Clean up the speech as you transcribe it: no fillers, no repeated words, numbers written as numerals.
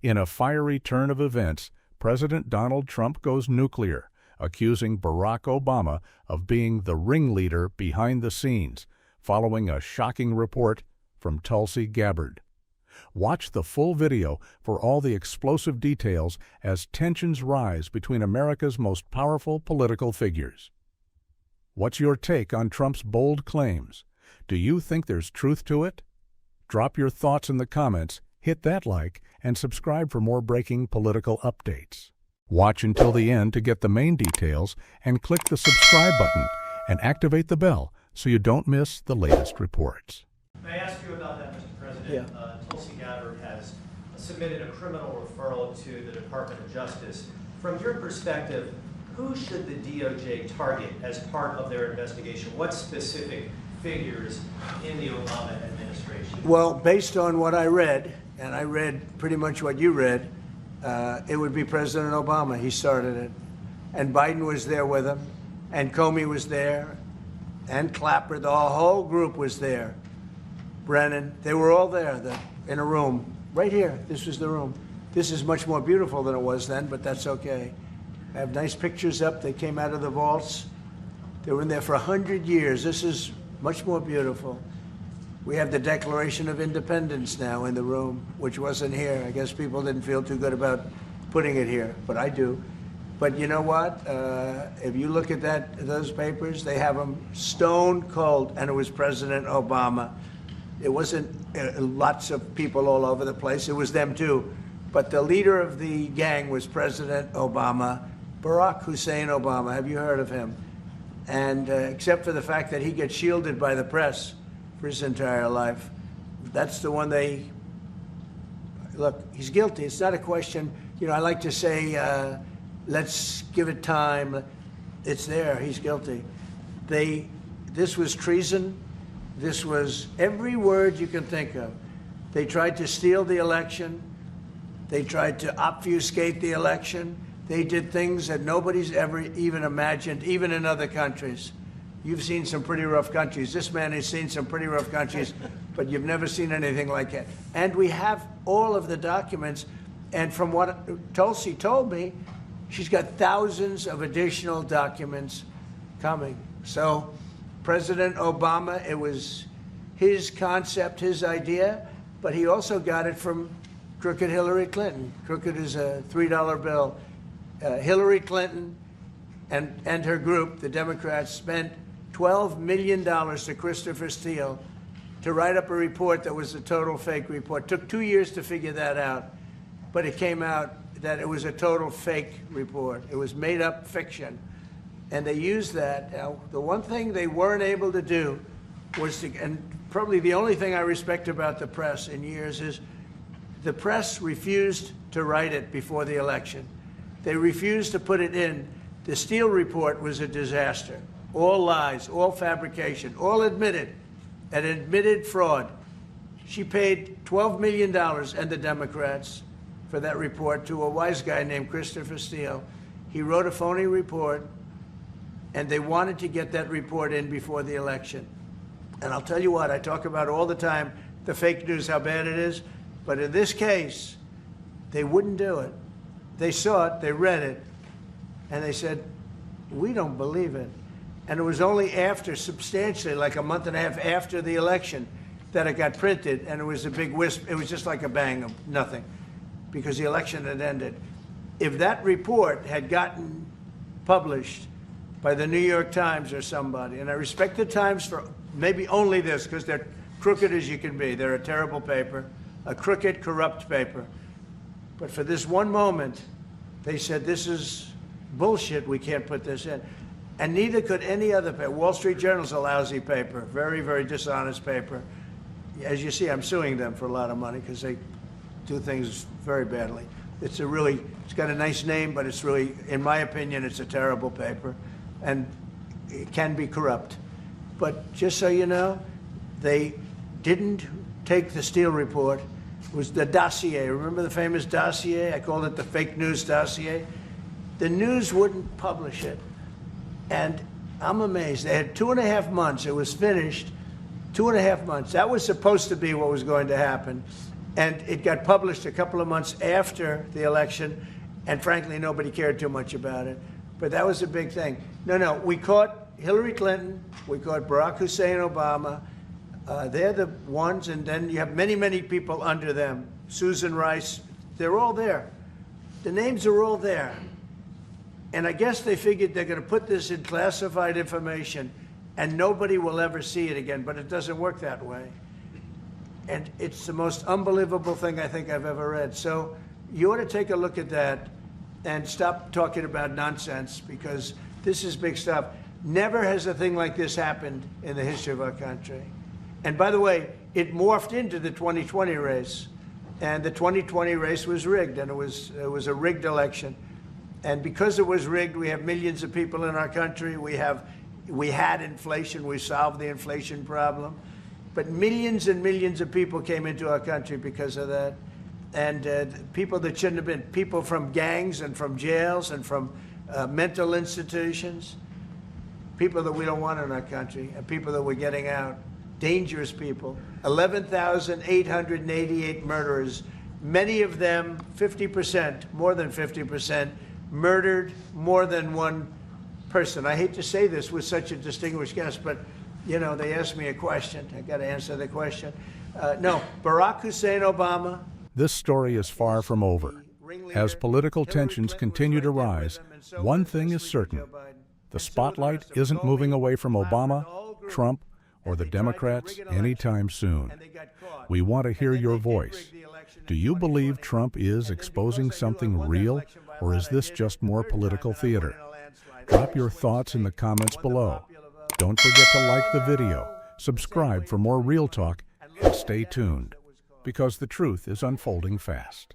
In a fiery turn of events, President Donald Trump goes nuclear, accusing Barack Obama of being the ringleader behind the scenes, following a shocking report from Tulsi Gabbard. Watch the full video for all the explosive details as tensions rise between America's most powerful political figures. What's your take on Trump's bold claims? Do you think there's truth to it? Drop your thoughts in the comments, hit that like, and subscribe for more breaking political updates. Watch until the end to get the main details and click the subscribe button and activate the bell so you don't miss the latest reports. May I ask you about that, Mr. President? Yeah. Tulsi Gabbard has submitted a criminal referral to the Department of Justice. From your perspective, who should the DOJ target as part of their investigation? What specific figures in the Obama administration? Well, based on what I read, and I read pretty much what you read, it would be President Obama. He started it. And Biden was there with him, and Comey was there, and Clapper. The whole group was there. Brennan, they were all there in a room. Right here, this was the room. This is much more beautiful than it was then, but that's okay. I have nice pictures up. They came out of the vaults. They were in there for 100 years. This is much more beautiful. We have the Declaration of Independence now in the room, which wasn't here. I guess people didn't feel too good about putting it here, but I do. But you know what? If you look at those papers, they have them stone cold, and it was President Obama. It wasn't lots of people all over the place. It was them too. But the leader of the gang was President Obama, Barack Hussein Obama. Have you heard of him? And except for the fact that he gets shielded by the press for his entire life, that's the one they look. He's guilty. It's not a question. You know, I like to say, let's give it time. It's there. He's guilty. This was treason. This was every word you can think of. They tried to steal the election. They tried to obfuscate the election. They did things that nobody's ever even imagined, even in other countries. You've seen some pretty rough countries. This man has seen some pretty rough countries, but you've never seen anything like it. And we have all of the documents. And from what Tulsi told me, she's got thousands of additional documents coming. So President Obama, it was his concept, his idea, but he also got it from crooked Hillary Clinton. Crooked is a $3 bill. Hillary Clinton and her group, the Democrats, spent $12 million to Christopher Steele to write up a report that was a total fake report. Took 2 years to figure that out, but it came out that it was a total fake report. It was made up fiction. And they used that. Now, the one thing they weren't able to do was to, and probably the only thing I respect about the press in years is the press refused to write it before the election. They refused to put it in. The Steele report was a disaster. All lies, all fabrication, all admitted, an admitted fraud. She paid $12 million, and the Democrats, for that report to a wise guy named Christopher Steele. He wrote a phony report, and they wanted to get that report in before the election. And I'll tell you what, I talk about all the time, the fake news, how bad it is. But in this case, they wouldn't do it. They saw it, they read it, and they said, we don't believe it. And it was only after, substantially, like a month and a half after the election, that it got printed, and it was a big wisp. It was just like a bang of nothing, because the election had ended. If that report had gotten published by the New York Times or somebody, and I respect the Times for maybe only this, because they're crooked as you can be. They're a terrible paper, a crooked, corrupt paper. But for this one moment, they said, this is bullshit, we can't put this in. And neither could any other paper. Wall Street Journal's a lousy paper, very, very dishonest paper. As you see, I'm suing them for a lot of money because they do things very badly. It's got a nice name, but it's really, in my opinion, it's a terrible paper. And it can be corrupt. But just so you know, they didn't take the Steele report. It was the dossier. Remember the famous dossier? I called it the fake news dossier. The news wouldn't publish it. And I'm amazed. They had 2.5 months. It was finished. 2.5 months. That was supposed to be what was going to happen. And it got published a couple of months after the election, and frankly, nobody cared too much about it. But that was a big thing. No, we caught Hillary Clinton, we caught Barack Hussein Obama. They're the ones, and then you have many, many people under them. Susan Rice, they're all there. The names are all there. And I guess they figured they're going to put this in classified information, and nobody will ever see it again, but it doesn't work that way. And it's the most unbelievable thing I think I've ever read. So you ought to take a look at that and stop talking about nonsense, because this is big stuff. Never has a thing like this happened in the history of our country. And by the way, it morphed into the 2020 race. And the 2020 race was rigged, and it was a rigged election. And because it was rigged, we have millions of people in our country. We had inflation. We solved the inflation problem. But millions and millions of people came into our country because of that. And people that shouldn't have been, people from gangs and from jails and from mental institutions, people that we don't want in our country, and people that we're getting out, dangerous people. 11,888 murderers, many of them, 50%, more than 50%, murdered more than one person. I hate to say this with such a distinguished guest, but you know, they asked me a question. I got to answer the question. No, Barack Hussein Obama. This story is far from over. As political tensions continue to rise, one thing is certain. The spotlight isn't moving away from Obama, Trump, or the Democrats anytime soon. We want to hear your voice. Do you believe Trump is exposing something real, or is this just more political theater? Drop your thoughts in the comments below. Don't forget to like the video, subscribe for more Real Talk, and stay tuned, because the truth is unfolding fast.